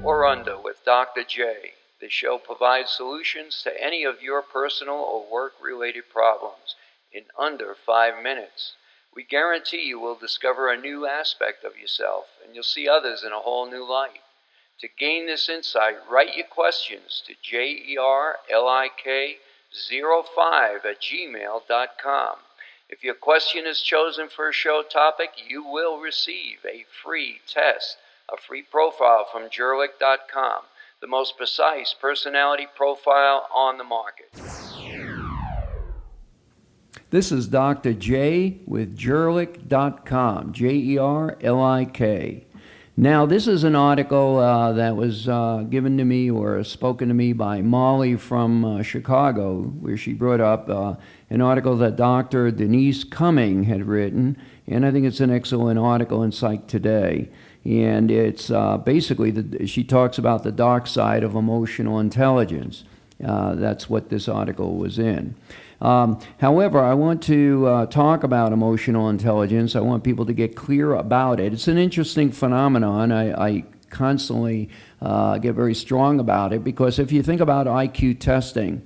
or under with Dr. J. The show provides solutions to any of your personal or work-related problems in under 5 minutes. We guarantee you will discover a new aspect of yourself and you'll see others in a whole new light. To gain this insight, write your questions to jerlik05@gmail.com. If your question is chosen for a show topic, you will receive a free test, a free profile from jerlik.com, the most precise personality profile on the market. This is Dr. J with jerlik.com, Jerlik. Now, this is an article that was given to me or spoken to me by Molly from Chicago, where she brought up an article that Dr. Denise Cumming had written, and I think it's an excellent article in Psych Today. And it's basically, she talks about the dark side of emotional intelligence. That's what this article was in. However, I want to talk about emotional intelligence. I want people to get clear about it. It's an interesting phenomenon. I constantly get very strong about it because if you think about IQ testing,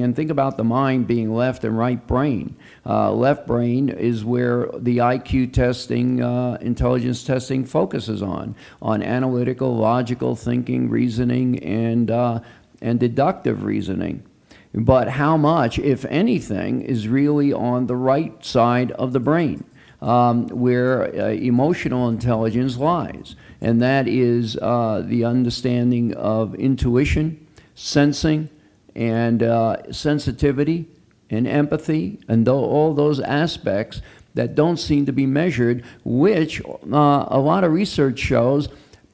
and think about the mind being left and right brain. Left brain is where the IQ testing, intelligence testing focuses on analytical, logical thinking, reasoning, and deductive reasoning. But how much, if anything, is really on the right side of the brain, where emotional intelligence lies? And that is the understanding of intuition, sensing, and sensitivity, and empathy, and all those aspects that don't seem to be measured, which a lot of research shows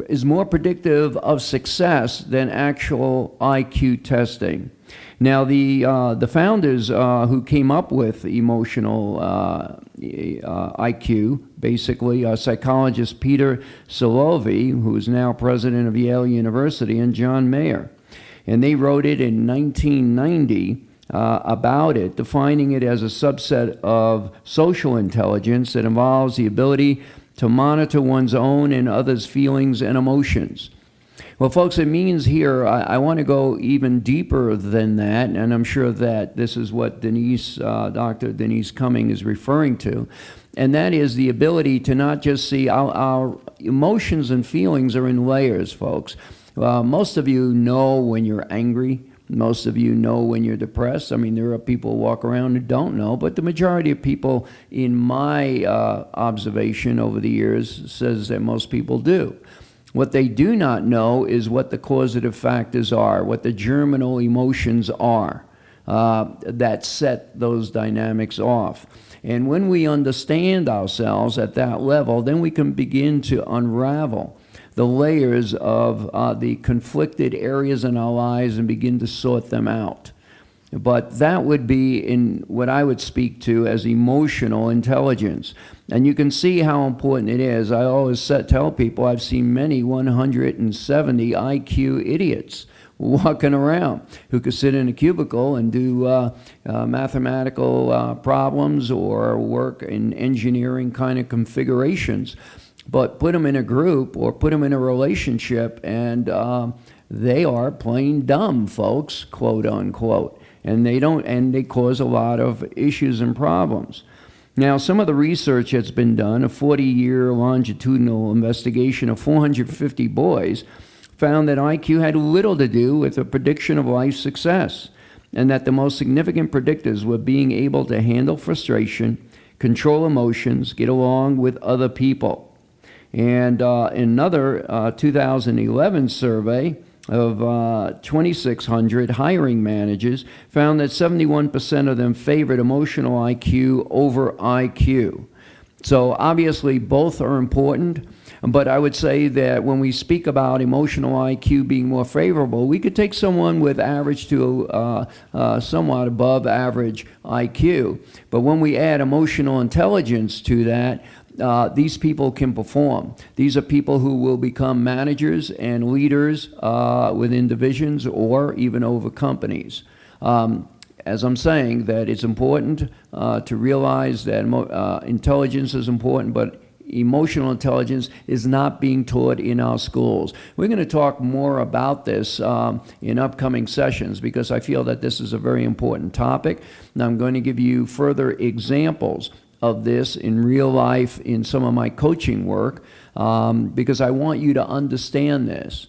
is more predictive of success than actual IQ testing. Now, the founders who came up with emotional IQ, basically, psychologist Peter Salovey, who is now president of Yale University, and John Mayer. And they wrote it in 1990 about it, defining it as a subset of social intelligence that involves the ability to monitor one's own and others' feelings and emotions. Well, folks, it means here, I want to go even deeper than that, and I'm sure that this is what Dr. Denise Cumming is referring to, and that is the ability to not just see our emotions and feelings are in layers, folks. Most of you know when you're angry. Most of you know when you're depressed. I mean, there are people who walk around who don't know, but the majority of people, in my observation over the years, says that most people do. What they do not know is what the causative factors are, what the germinal emotions are that set those dynamics off. And when we understand ourselves at that level, then we can begin to unravel the layers of the conflicted areas in our lives and begin to sort them out. But that would be in what I would speak to as emotional intelligence. And you can see how important it is. I always tell people I've seen many 170 IQ idiots walking around who could sit in a cubicle and do mathematical problems or work in engineering kind of configurations. But put them in a group or put them in a relationship and they are plain dumb, folks, quote unquote. And they cause a lot of issues and problems. Now, some of the research that's been done, a 40-year longitudinal investigation of 450 boys, found that IQ had little to do with the prediction of life success, and that the most significant predictors were being able to handle frustration, control emotions, get along with other people. And another 2011 survey of 2,600 hiring managers found that 71% of them favored emotional IQ over IQ. So obviously both are important, but I would say that when we speak about emotional IQ being more favorable, we could take someone with average to somewhat above average IQ. But when we add emotional intelligence to that, these people can perform. These are people who will become managers and leaders within divisions or even over companies. As I'm saying, that it's important to realize that intelligence is important, but emotional intelligence is not being taught in our schools. We're going to talk more about this in upcoming sessions because I feel that this is a very important topic. And I'm going to give you further examples of this in real life in some of my coaching work because I want you to understand this.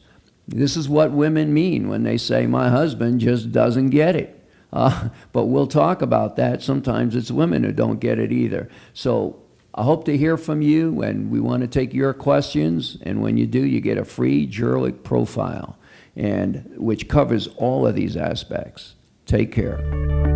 This is what women mean when they say, my husband just doesn't get it. But we'll talk about that. Sometimes it's women who don't get it either. So I hope to hear from you, and we want to take your questions. And when you do, you get a free Jurlic profile, and which covers all of these aspects. Take care.